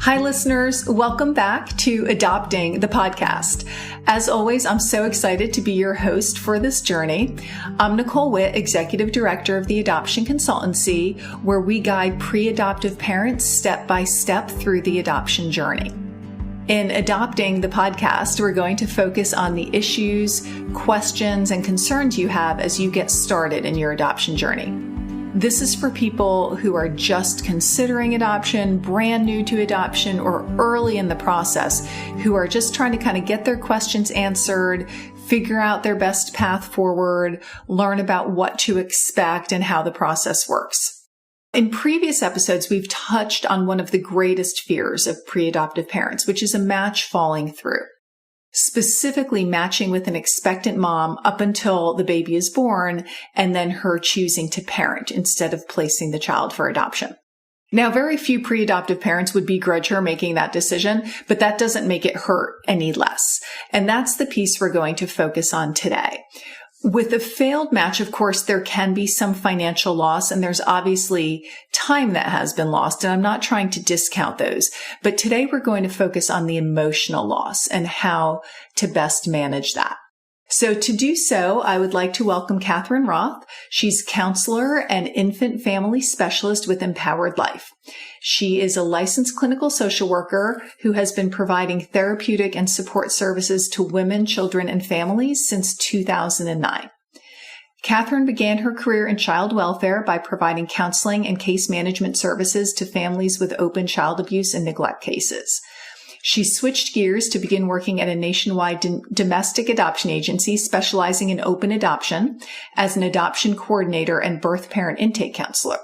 Hi, listeners. Welcome back to Adopting the Podcast. As always, I'm so excited to be your host for this journey. I'm Nicole Witt, Executive Director of the Adoption Consultancy, where we guide pre-adoptive parents step by step through the adoption journey. In Adopting the Podcast, we're going to focus on the issues, questions, and concerns you have as you get started in your adoption journey. This is for people who are just considering adoption, brand new to adoption, or early in the process, who are just trying to kind of get their questions answered, figure out their best path forward, learn about what to expect and how the process works. In previous episodes, we've touched on one of the greatest fears of pre-adoptive parents, which is a match falling through. Specifically matching with an expectant mom up until the baby is born and then her choosing to parent instead of placing the child for adoption. Now, very few pre-adoptive parents would begrudge her making that decision, but that doesn't make it hurt any less. And that's the piece we're going to focus on today. With a failed match, of course, there can be some financial loss, and there's obviously time that has been lost, and I'm not trying to discount those. But today we're going to focus on the emotional loss and how to best manage that. So to do so, I would like to welcome Katherine Roth. She's counselor and infant family specialist with Empowered Life. She is a licensed clinical social worker who has been providing therapeutic and support services to women, children, and families since 2009. Katherine began her career in child welfare by providing counseling and case management services to families with open child abuse and neglect cases. She switched gears to begin working at a nationwide domestic adoption agency specializing in open adoption as an adoption coordinator and birth parent intake counselor.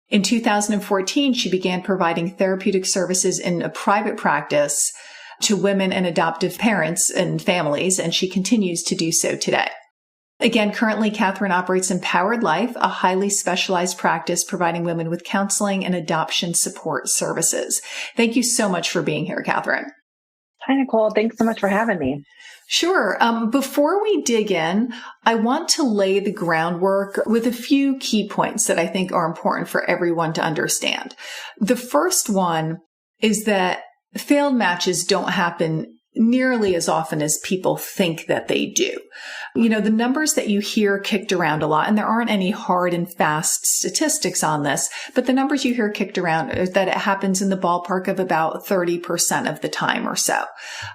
In 2014, she began providing therapeutic services in a private practice to women and adoptive parents and families, and she continues to do so today. Again, currently, Katherine operates Empowered Life, a highly specialized practice providing women with counseling and adoption support services. Thank you so much for being here, Katherine. Hi, Nicole. Thanks so much for having me. Sure. Before we dig in, I want to lay the groundwork with a few key points that I think are important for everyone to understand. The first one is that failed matches don't happen nearly as often as people think that they do. You know, the numbers that you hear kicked around a lot, and there aren't any hard and fast statistics on this, but the numbers you hear kicked around is that it happens in the ballpark of about 30% of the time or so.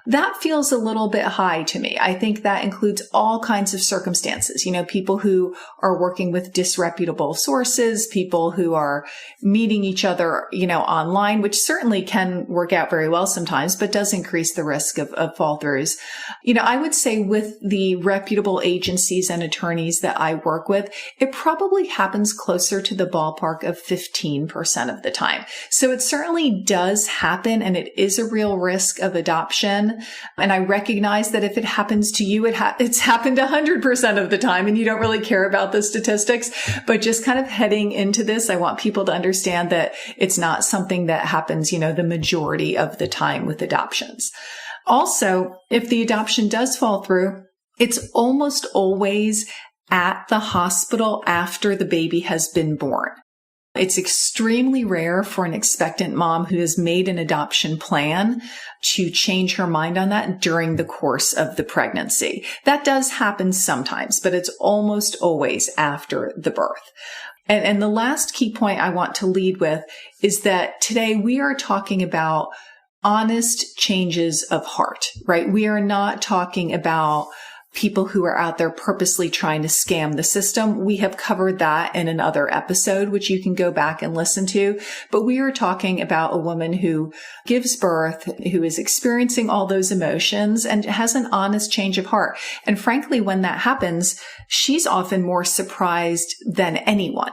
That feels a little bit high to me. I think that includes all kinds of circumstances. You know, people who are working with disreputable sources, people who are meeting each other, you know, online, which certainly can work out very well sometimes, but does increase the risk of fall throughs. You know, I would say with the reputable agencies and attorneys that I work with, it probably happens closer to the ballpark of 15% of the time. So it certainly does happen, and it is a real risk of adoption. And I recognize that if it happens to you, it's happened 100% of the time, and you don't really care about the statistics. But just kind of heading into this, I want people to understand that it's not something that happens, you know, the majority of the time with adoptions. Also, if the adoption does fall through, it's almost always at the hospital after the baby has been born. It's extremely rare for an expectant mom who has made an adoption plan to change her mind on that during the course of the pregnancy. That does happen sometimes, but it's almost always after the birth. And the last key point I want to lead with is that today we are talking about honest changes of heart, right? We are not talking about people who are out there purposely trying to scam the system. We have covered that in another episode, which you can go back and listen to. But we are talking about a woman who gives birth, who is experiencing all those emotions and has an honest change of heart. And frankly, when that happens, she's often more surprised than anyone,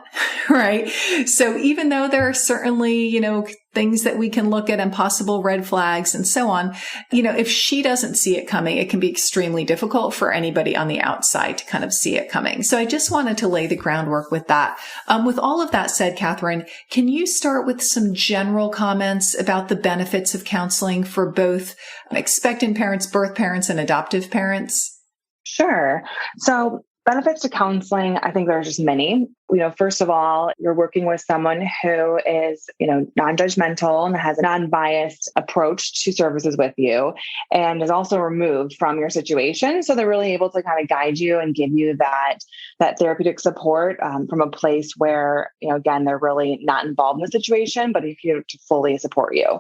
right? So even though there are certainly, you know, things that we can look at and possible red flags and so on, you know, if she doesn't see it coming, it can be extremely difficult for anybody on the outside to kind of see it coming. So I just wanted to lay the groundwork with that. With all of that said, Katherine, can you start with some general comments about the benefits of counseling for both expectant parents, birth parents, and adoptive parents? Sure. So Benefits to counseling, I think there are just many. First of all, you're working with someone who is, non-judgmental and has a non-biased approach to services with you and is also removed from your situation. So they're really able to kind of guide you and give you that therapeutic support from a place where, again, they're really not involved in the situation, but here to fully support you.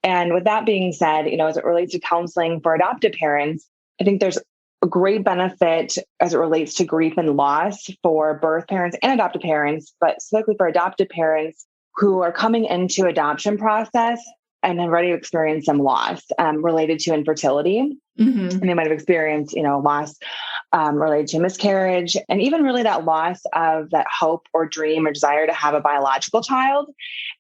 And with that being said, as it relates to counseling for adoptive parents, I think there's a great benefit as it relates to grief and loss for birth parents and adoptive parents, but specifically for adoptive parents who are coming into adoption process and have already experienced some loss related to infertility. Mm-hmm. And they might have experienced, loss related to miscarriage, and even really that loss of that hope or dream or desire to have a biological child.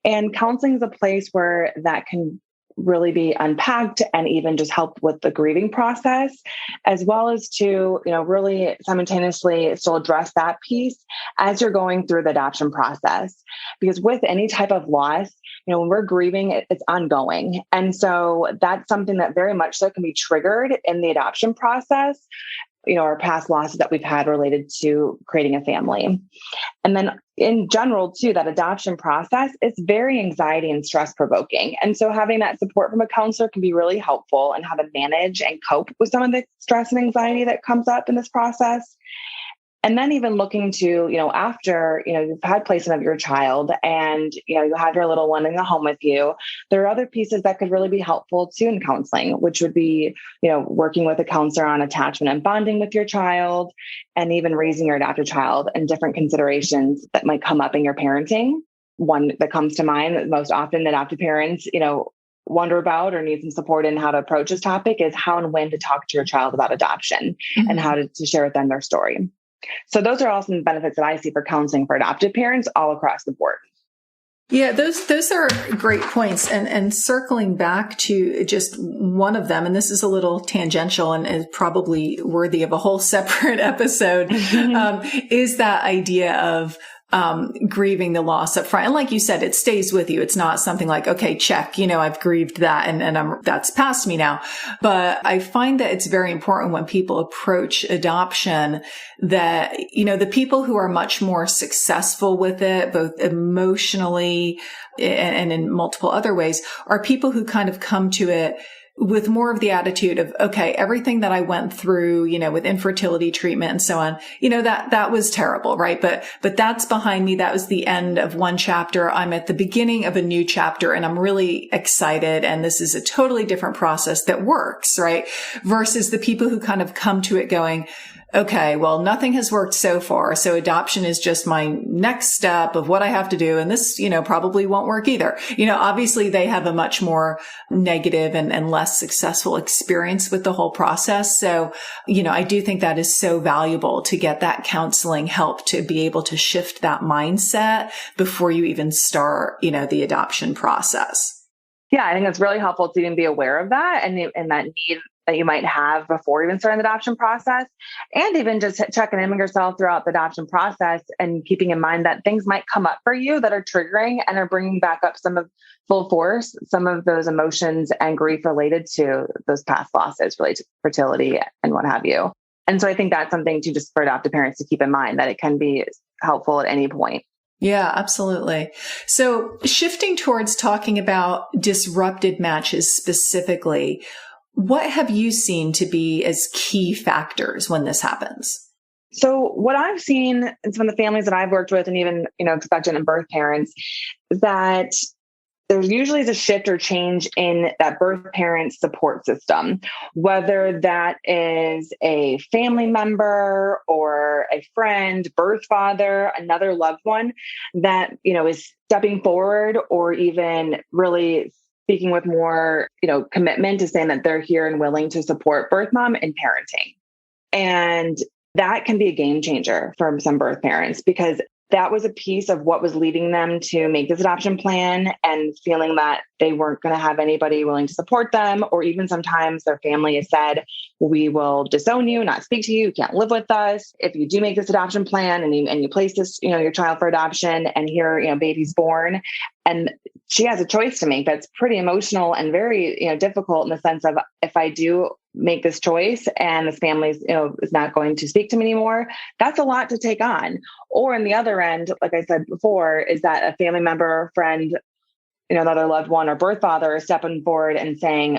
And counseling is a place where that can really be unpacked and even just help with the grieving process, as well as to, really simultaneously still address that piece as you're going through the adoption process. Because with any type of loss, when we're grieving, it's ongoing. And so that's something that very much so can be triggered in the adoption process, our past losses that we've had related to creating a family. And then in general, too, that adoption process is very anxiety and stress provoking. And so having that support from a counselor can be really helpful in how to manage and cope with some of the stress and anxiety that comes up in this process. And then even looking to, after, you've had placement of your child and, you have your little one in the home with you, there are other pieces that could really be helpful too in counseling, which would be, working with a counselor on attachment and bonding with your child, and even raising your adopted child and different considerations that might come up in your parenting. One that comes to mind that most often adopted parents, wonder about or need some support in how to approach this topic is how and when to talk to your child about adoption and how to share with them their story. So those are all some benefits that I see for counseling for adoptive parents all across the board. Yeah, those are great points. And circling back to just one of them, and this is a little tangential and is probably worthy of a whole separate episode, is that idea of grieving the loss up front. And like you said, it stays with you. It's not something like, okay, check, I've grieved that and that's past me now. But I find that it's very important when people approach adoption that, the people who are much more successful with it, both emotionally and in multiple other ways, are people who kind of come to it with more of the attitude of, okay, everything that I went through, with infertility treatment and so on, that was terrible, right? But that's behind me. That was the end of one chapter. I'm at the beginning of a new chapter and I'm really excited. And this is a totally different process that works, right? Versus the people who kind of come to it going, okay, well, nothing has worked so far. So adoption is just my next step of what I have to do. And this, probably won't work either. Obviously they have a much more negative and less successful experience with the whole process. So, I do think that is so valuable to get that counseling help to be able to shift that mindset before you even start, the adoption process. Yeah, I think it's really helpful to even be aware of that and that need that you might have before even starting the adoption process, and even just checking in with yourself throughout the adoption process and keeping in mind that things might come up for you that are triggering and are bringing back up some of those emotions and grief related to those past losses related to fertility and what have you. And so I think that's something to just for adoptive parents to keep in mind, that it can be helpful at any point. Yeah, absolutely. So shifting towards talking about disrupted matches specifically, what have you seen to be as key factors when this happens? So what I've seen in some of the families that I've worked with and even, expectant and birth parents, is that there usually is a shift or change in that birth parent support system, whether that is a family member or a friend, birth father, another loved one that, is stepping forward or even really speaking with more, commitment to saying that they're here and willing to support birth mom in parenting. And that can be a game changer for some birth parents, because that was a piece of what was leading them to make this adoption plan and feeling that they weren't going to have anybody willing to support them. Or even sometimes their family has said, we will disown you, not speak to you. You can't live with us. If you do make this adoption plan and you place this, your child for adoption and here, baby's born. And she has a choice to make that's pretty emotional and very, difficult in the sense of, if I do make this choice and this family is not going to speak to me anymore, that's a lot to take on. Or on the other end, like I said before, is that a family member, friend, another loved one or birth father is stepping forward and saying,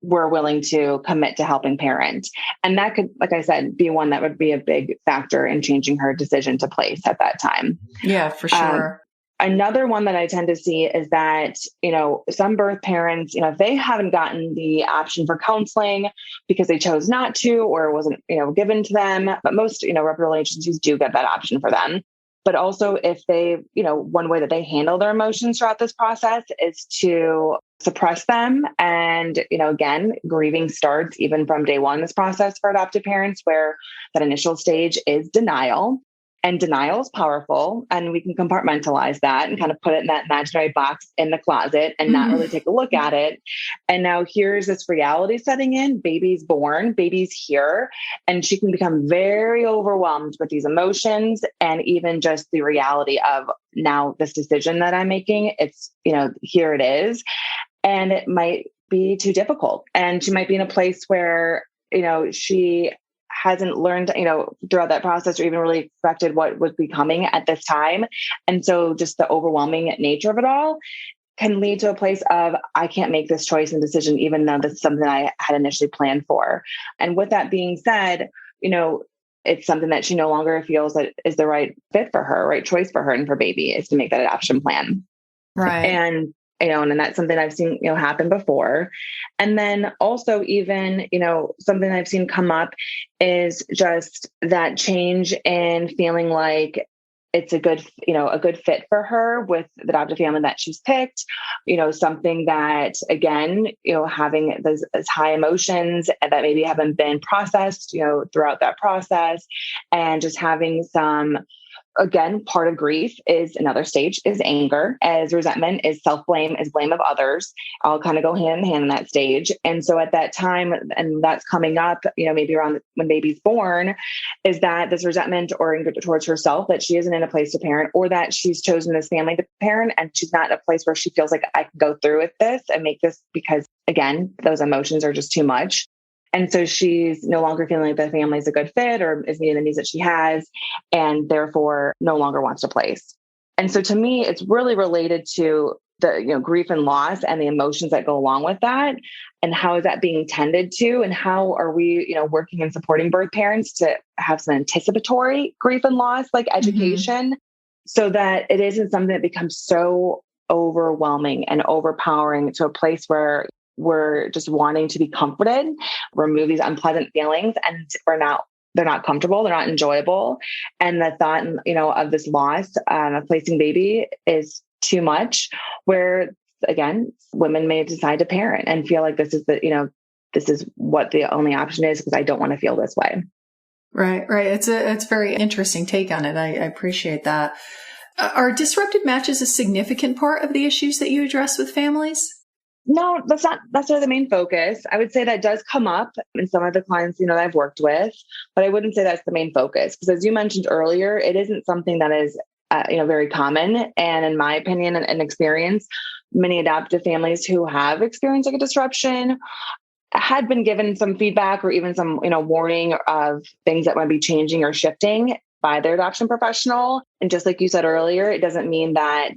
we're willing to commit to helping parent. And that could, like I said, be one that would be a big factor in changing her decision to place at that time. Yeah, for sure. Another one that I tend to see is that, some birth parents, if they haven't gotten the option for counseling because they chose not to, or it wasn't, given to them, but most, reputable agencies do get that option for them. But also if they, one way that they handle their emotions throughout this process is to suppress them. And, again, grieving starts even from day one, this process for adoptive parents, where that initial stage is denial. And denial is powerful, and we can compartmentalize that and kind of put it in that imaginary box in the closet and not really take a look at it. And now here's this reality setting in. Baby's born, baby's here, and she can become very overwhelmed with these emotions and even just the reality of now this decision that I'm making. It's, here it is. And it might be too difficult. And she might be in a place where, she hasn't learned, throughout that process or even really expected what was becoming at this time. And so just the overwhelming nature of it all can lead to a place of, I can't make this choice and decision, even though this is something I had initially planned for. And with that being said, it's something that she no longer feels that is the right fit for her, right choice for her and for baby, is to make that adoption plan. Right. And that's something I've seen, happen before. And then also even, something I've seen come up is just that change in feeling like it's a good fit for her with the adoptive family that she's picked, something that, again, having those high emotions that maybe haven't been processed, throughout that process, and just having some, again, part of grief is another stage is anger, as resentment is self-blame, is blame of others. All kind of go hand in hand in that stage. And so at that time, and that's coming up, maybe around when baby's born, is that this resentment or anger towards herself that she isn't in a place to parent, or that she's chosen this family to parent and she's not in a place where she feels like I can go through with this and make this, because again, those emotions are just too much. And so she's no longer feeling like the family is a good fit or is meeting the needs that she has, and therefore no longer wants to place. And so to me, it's really related to the, grief and loss and the emotions that go along with that. And how is that being tended to? And how are we, working and supporting birth parents to have some anticipatory grief and loss, like education, so that it isn't something that becomes so overwhelming and overpowering to a place where we're just wanting to be comforted, remove these unpleasant feelings, and they're not comfortable, they're not enjoyable. And the thought, of this loss of placing baby is too much, where again, women may decide to parent and feel like this is what the only option is, because I don't want to feel this way. Right. It's a very interesting take on it. I appreciate that. Are disrupted matches a significant part of the issues that you address with families? No, that's not necessarily the main focus. I would say that does come up in some of the clients, that I've worked with, but I wouldn't say that's the main focus, because as you mentioned earlier, it isn't something that is, very common. And in my opinion and experience, many adoptive families who have experienced like a disruption had been given some feedback or even some, warning of things that might be changing or shifting by their adoption professional. And just like you said earlier, it doesn't mean that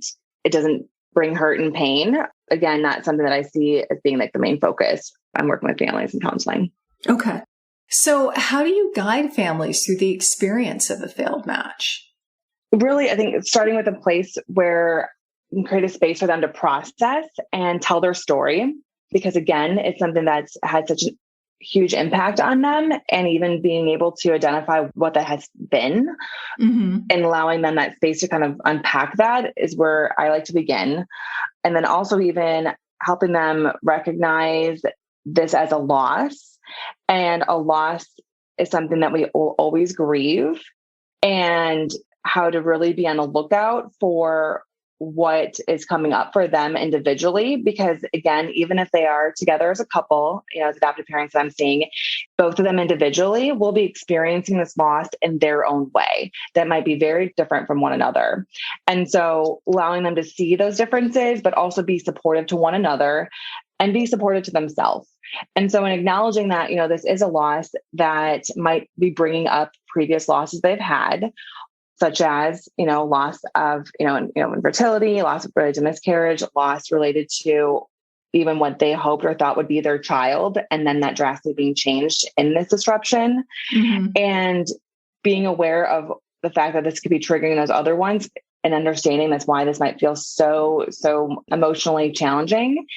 it doesn't bring hurt and pain. Again, not something that I see as being like the main focus. I'm working with families and counseling. Okay. So how do you guide families through the experience of a failed match? Really, I think starting with a place where you can create a space for them to process and tell their story, because again, it's something that's had such a huge impact on them, and even being able to identify what that has been and allowing them that space to kind of unpack that is where I like to begin. And then also even helping them recognize this as a loss, and a loss is something that we will always grieve, and how to really be on the lookout for what is coming up for them individually. Because again, even if they are together as a couple, as adoptive parents that I'm seeing, both of them individually will be experiencing this loss in their own way that might be very different from one another. And so allowing them to see those differences, but also be supportive to one another and be supportive to themselves. And so in acknowledging that, this is a loss that might be bringing up previous losses they've had, such as, loss of, infertility, loss related to miscarriage, loss related to even what they hoped or thought would be their child, and then that drastically being changed in this disruption. Mm-hmm. And being aware of the fact that this could be triggering those other ones and understanding that's why this might feel so emotionally challenging,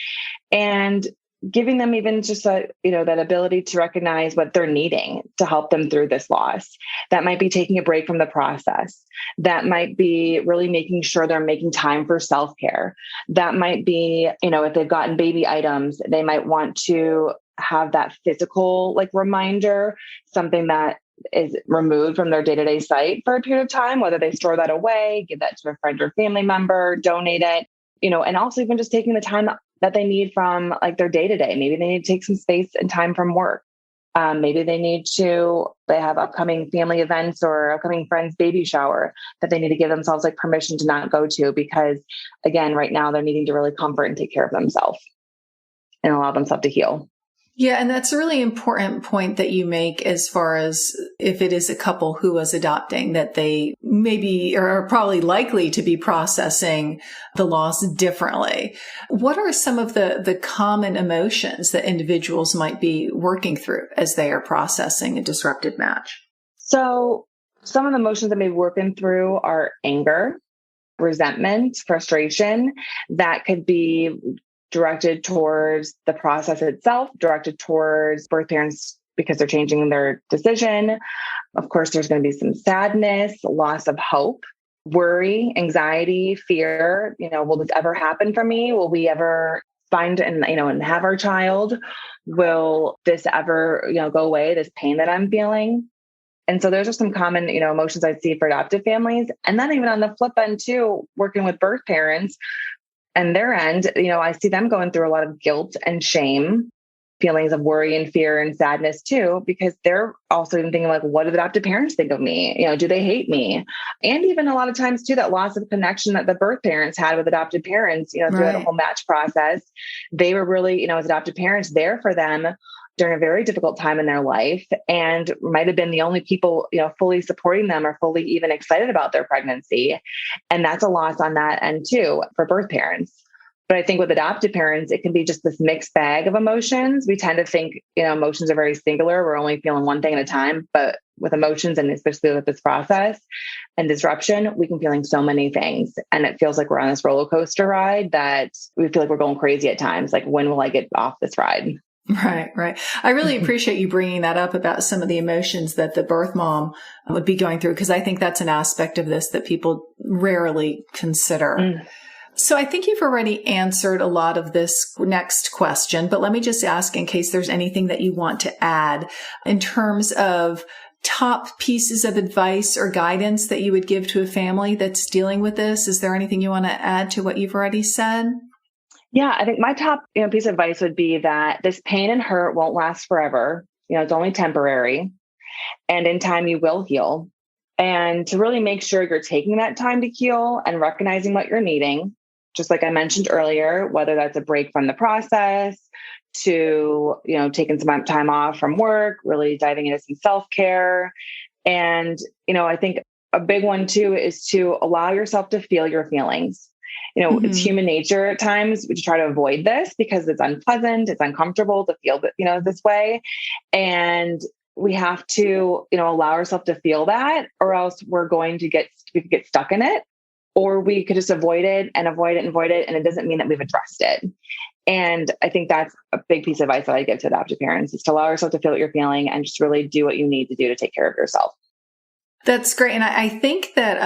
and giving them even just that ability to recognize what they're needing to help them through this loss. That might be taking a break from the process. That might be really making sure they're making time for self-care. That might be, if they've gotten baby items, they might want to have that physical reminder, something that is removed from their day-to-day site for a period of time, whether they store that away, give that to a friend or family member, donate it, and also even just taking the time that they need from their day-to-day. Maybe they need to take some space and time from work. Maybe they have upcoming family events or upcoming friends' baby shower that they need to give themselves permission to not go to, because again, right now they're needing to really comfort and take care of themselves and allow themselves to heal. Yeah. And that's a really important point that you make as far as if it is a couple who was adopting, that they maybe are probably likely to be processing the loss differently. What are some of the common emotions that individuals might be working through as they are processing a disrupted match? So some of the emotions that may be working through are anger, resentment, frustration. That could be directed towards the process itself, directed towards birth parents because they're changing their decision. Of course, there's going to be some sadness, loss of hope, worry, anxiety, fear. Will this ever happen for me? Will we ever find and have our child? Will this ever, go away, this pain that I'm feeling? And so those are some common, emotions I see for adoptive families. And then even on the flip end too, working with birth parents, and their end, I see them going through a lot of guilt and shame, feelings of worry and fear and sadness too, because they're also even thinking what do the adoptive parents think of me? Do they hate me? And even a lot of times too, that loss of connection that the birth parents had with adoptive parents, throughout the whole match process, they were really, as adoptive parents there for them during a very difficult time in their life, and might have been the only people, fully supporting them or fully even excited about their pregnancy. And that's a loss on that end too for birth parents. But I think with adoptive parents, it can be just this mixed bag of emotions. We tend to think, emotions are very singular. We're only feeling one thing at a time. But with emotions, and especially with this process and disruption, we can feeling so many things. And it feels like we're on this roller coaster ride that we feel like we're going crazy at times. When will I get off this ride? Right. I really appreciate you bringing that up about some of the emotions that the birth mom would be going through, because I think that's an aspect of this that people rarely consider. So I think you've already answered a lot of this next question, but let me just ask in case there's anything that you want to add in terms of top pieces of advice or guidance that you would give to a family that's dealing with this. Is there anything you want to add to what you've already said? Yeah, I think my top piece of advice would be that this pain and hurt won't last forever. It's only temporary, and in time you will heal. And to really make sure you're taking that time to heal and recognizing what you're needing, just like I mentioned earlier, whether that's a break from the process to, taking some time off from work, really diving into some self-care. And, I think a big one too is to allow yourself to feel your feelings. It's human nature at times to try to avoid this because it's unpleasant, it's uncomfortable to feel that, this way. And we have to, allow ourselves to feel that, or else we could get stuck in it, or we could just avoid it. And it doesn't mean that we've addressed it. And I think that's a big piece of advice that I give to adoptive parents, is to allow yourself to feel what you're feeling and just really do what you need to do to take care of yourself. That's great. And I think that,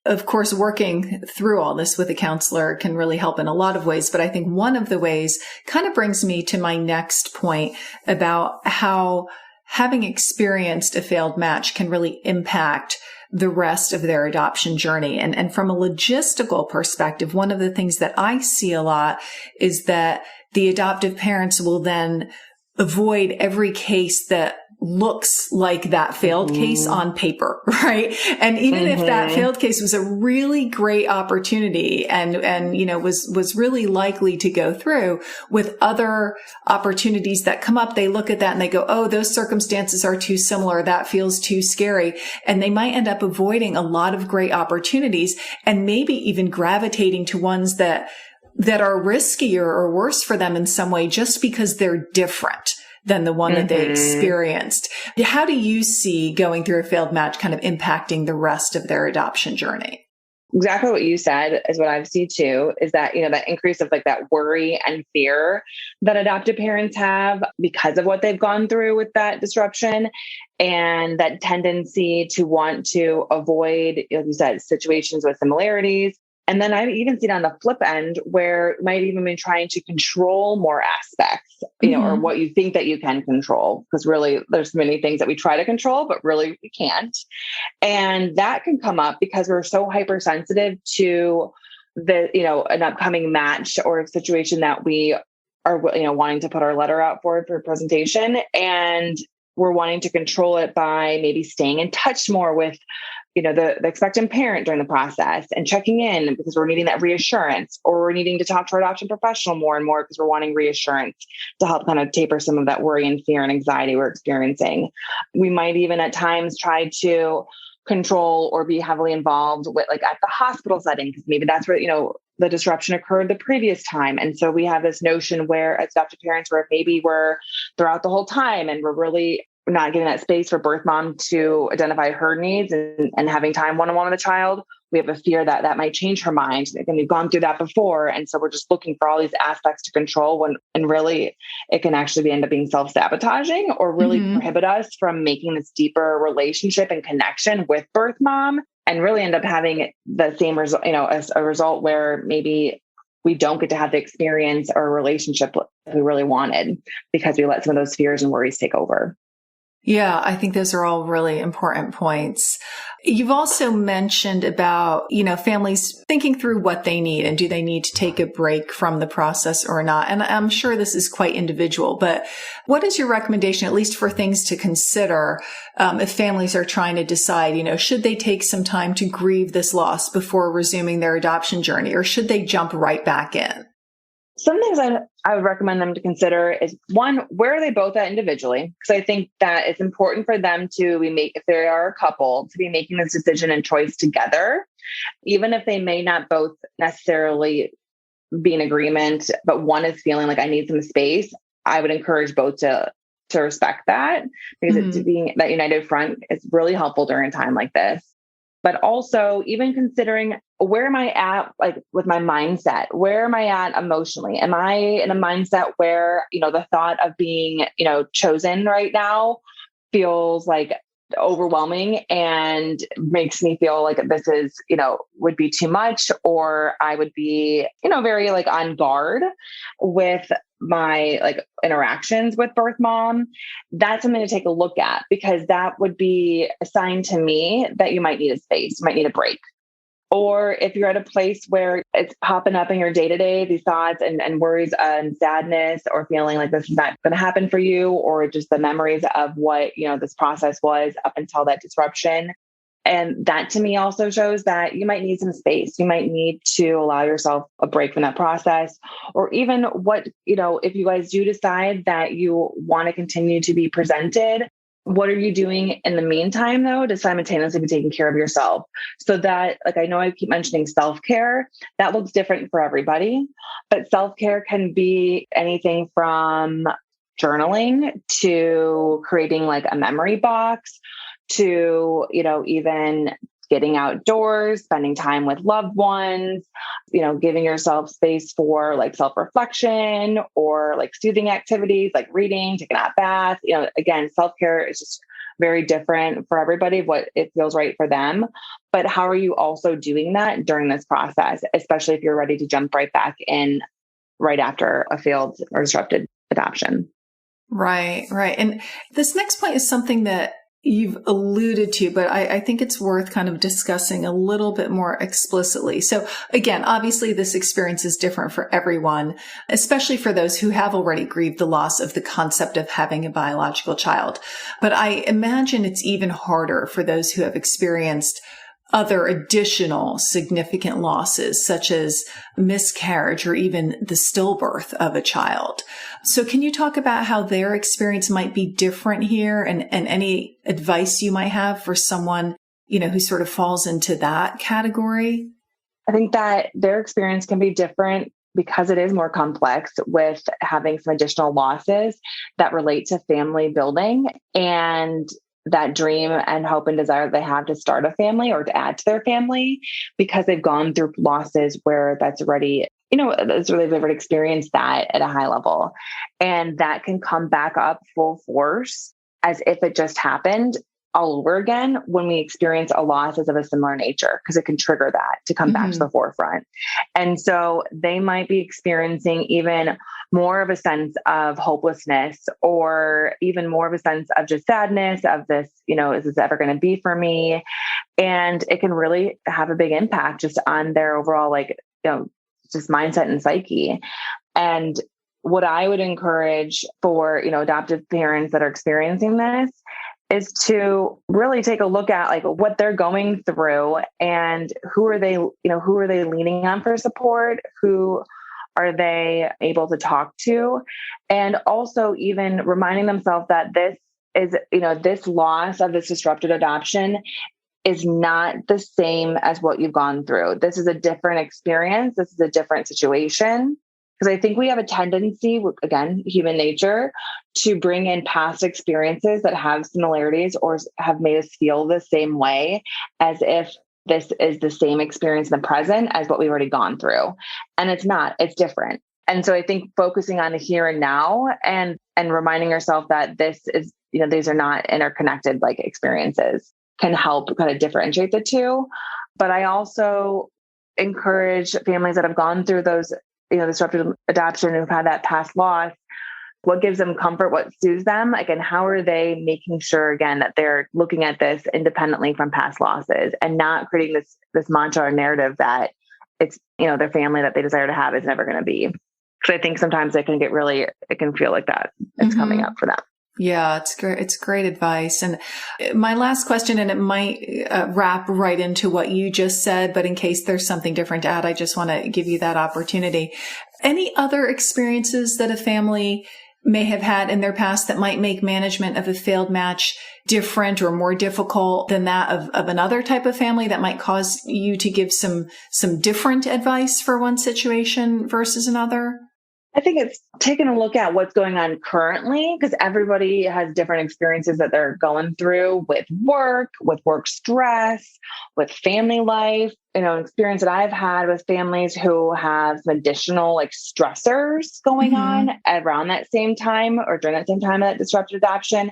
of course, working through all this with a counselor can really help in a lot of ways. But I think one of the ways kind of brings me to my next point about how having experienced a failed match can really impact the rest of their adoption journey. And from a logistical perspective, one of the things that I see a lot is that the adoptive parents will then avoid every case that looks like that failed case on paper, right? And even if that failed case was a really great opportunity and, you know, was really likely to go through, with other opportunities that come up, they look at that and they go, oh, those circumstances are too similar. That feels too scary. And they might end up avoiding a lot of great opportunities and maybe even gravitating to ones that are riskier or worse for them in some way just because they're different than the one that they experienced. How do you see going through a failed match kind of impacting the rest of their adoption journey? Exactly what you said is what I've seen too, is that, you know, that increase of like that worry and fear that adoptive parents have because of what they've gone through with that disruption, and that tendency to want to avoid, like you said, situations with similarities. And then I've even seen on the flip end where it might even be trying to control more aspects, you know, or what you think that you can control. Because really there's many things that we try to control, but really we can't. And that can come up because we're so hypersensitive to the, you know, an upcoming match or a situation that we are, you know, wanting to put our letter out for presentation. And we're wanting to control it by maybe staying in touch more with, you know, the expectant parent during the process and checking in because we're needing that reassurance, or we're needing to talk to our adoption professional more and more because we're wanting reassurance to help kind of taper some of that worry and fear and anxiety we're experiencing. We might even at times try to control or be heavily involved with, like, at the hospital setting, because maybe that's where, you know, the disruption occurred the previous time. And so we have this notion where as adoptive parents, where maybe we're throughout the whole time and we're really not giving that space for birth mom to identify her needs and having time one-on-one with the child, we have a fear that that might change her mind. And we've gone through that before. And so we're just looking for all these aspects to control and really it can actually end up being self-sabotaging or really prohibit us from making this deeper relationship and connection with birth mom, and really end up having the same result, you know, as a result where maybe we don't get to have the experience or relationship we really wanted because we let some of those fears and worries take over. Yeah, I think those are all really important points. You've also mentioned about, you know, families thinking through what they need and do they need to take a break from the process or not? And I'm sure this is quite individual, but what is your recommendation, at least for things to consider, if families are trying to decide, you know, should they take some time to grieve this loss before resuming their adoption journey, or should they jump right back in? Some things I would recommend them to consider is, one, where are they both at individually? Because I think that it's important for them to if they are a couple, to be making this decision and choice together, even if they may not both necessarily be in agreement, but one is feeling like I need some space. I would encourage both to respect that, because it's being that united front is really helpful during a time like this. But also even considering, where am I at, like with my mindset? Where am I at emotionally? Am I in a mindset where, you know, the thought of being, you know, chosen right now feels like overwhelming and makes me feel like this is, you know, would be too much, or I would be, you know, very like on guard with my like interactions with birth mom? That's something to take a look at, because that would be a sign to me that you might need a space, you might need a break. Or if you're at a place where it's popping up in your day-to-day, these thoughts and worries and sadness, or feeling like this is not going to happen for you, or just the memories of what, you know, this process was up until that disruption. And that to me also shows that you might need some space. You might need to allow yourself a break from that process. Or even what, you know, if you guys do decide that you want to continue to be presented, what are you doing in the meantime, though, to simultaneously be taking care of yourself? So that, like, I know I keep mentioning self-care, that looks different for everybody, but self-care can be anything from journaling to creating like a memory box to, you know, even getting outdoors, spending time with loved ones, you know, giving yourself space for like self-reflection or like soothing activities like reading, taking a bath. You know, again, self-care is just very different for everybody, what it feels right for them. But how are you also doing that during this process, especially if you're ready to jump right back in right after a failed or disrupted adoption? Right, right. And this next point is something that you've alluded to, but I think it's worth kind of discussing a little bit more explicitly. So again, obviously this experience is different for everyone, especially for those who have already grieved the loss of the concept of having a biological child. But I imagine it's even harder for those who have experienced other additional significant losses, such as miscarriage or even the stillbirth of a child. So can you talk about how their experience might be different here, and any advice you might have for someone, who sort of falls into that category? I think that their experience can be different because it is more complex, with having some additional losses that relate to family building and that dream and hope and desire they have to start a family or to add to their family, because they've gone through losses where they've already experienced that at a high level. And that can come back up full force as if it just happened all over again when we experience a loss as of a similar nature, because it can trigger that to come back to the forefront. And so they might be experiencing even more of a sense of hopelessness, or even more of a sense of just sadness of this, is this ever going to be for me? And it can really have a big impact just on their overall, just mindset and psyche. And what I would encourage for, adoptive parents that are experiencing this is to really take a look at what they're going through, and who are they leaning on for support? Who are they able to talk to? And also even reminding themselves that this is, this loss of this disrupted adoption is not the same as what you've gone through. This is a different experience. This is a different situation. Because I think we have a tendency, again, human nature, to bring in past experiences that have similarities or have made us feel the same way, as if this is the same experience in the present as what we've already gone through. And it's not, it's different. And so I think focusing on the here and now, and reminding yourself that this is, these are not interconnected experiences, can help kind of differentiate the two. But I also encourage families that have gone through those, disruptive adoption, who've had that past loss, what gives them comfort, what soothes them, and how are they making sure, again, that they're looking at this independently from past losses, and not creating this mantra or narrative that it's, their family that they desire to have is never going to be. Because I think sometimes it can feel like that it's coming up for them. Yeah, it's great. It's great advice. And my last question, and it might wrap right into what you just said, but in case there's something different to add, I just want to give you that opportunity. Any other experiences that a family may have had in their past that might make management of a failed match different or more difficult than that of another type of family, that might cause you to give some different advice for one situation versus another? I think it's taking a look at what's going on currently, because everybody has different experiences that they're going through with work stress, with family life. Experience that I've had with families who have some additional stressors going on around that same time, or during that same time of that disrupted adoption,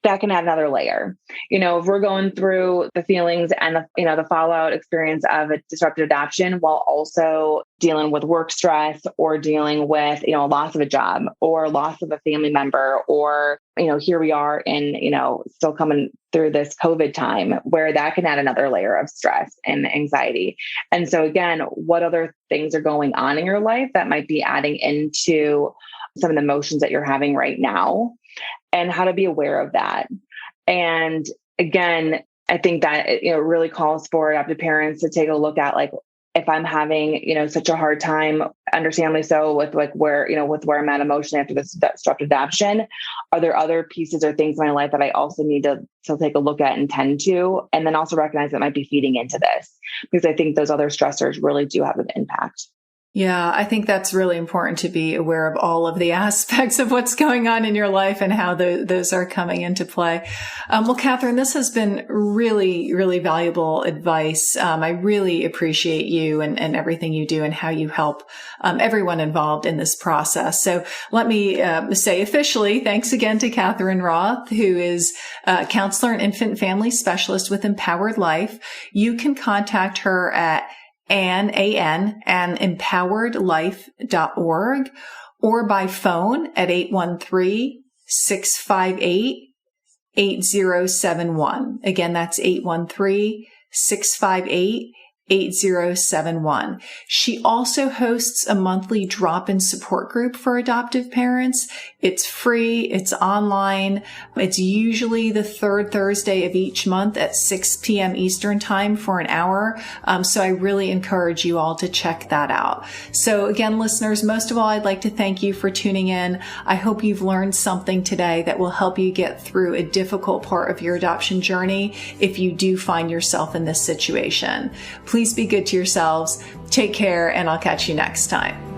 that can add another layer. If we're going through the feelings and the fallout experience of a disrupted adoption, while also dealing with work stress, or dealing with, loss of a job, or loss of a family member, or, here we are in, still coming through this COVID time, where that can add another layer of stress and anxiety. And so again, what other things are going on in your life that might be adding into some of the emotions that you're having right now, and how to be aware of that. And again, I think that it really calls for adoptive parents to take a look at if I'm having, such a hard time, understandably so, with where I'm at emotionally after this disrupted adoption, are there other pieces or things in my life that I also need to take a look at and tend to, and then also recognize that might be feeding into this, because I think those other stressors really do have an impact. Yeah, I think that's really important, to be aware of all of the aspects of what's going on in your life and how those are coming into play. Well, Katherine, this has been really, really valuable advice. I really appreciate you and everything you do and how you help everyone involved in this process. So let me say officially, thanks again to Katherine Roth, who is a counselor and infant family specialist with Empowered Life. You can contact her at and empoweredlife.org, or by phone at 813-658-8688. 813-658-8071. Again, that's 813-658-8071. She also hosts a monthly drop-in support group for adoptive parents. It's free. It's online. It's usually the third Thursday of each month at 6 p.m. Eastern time for an hour. So I really encourage you all to check that out. So again, listeners, most of all, I'd like to thank you for tuning in. I hope you've learned something today that will help you get through a difficult part of your adoption journey if you do find yourself in this situation. Please be good to yourselves. Take care, and I'll catch you next time.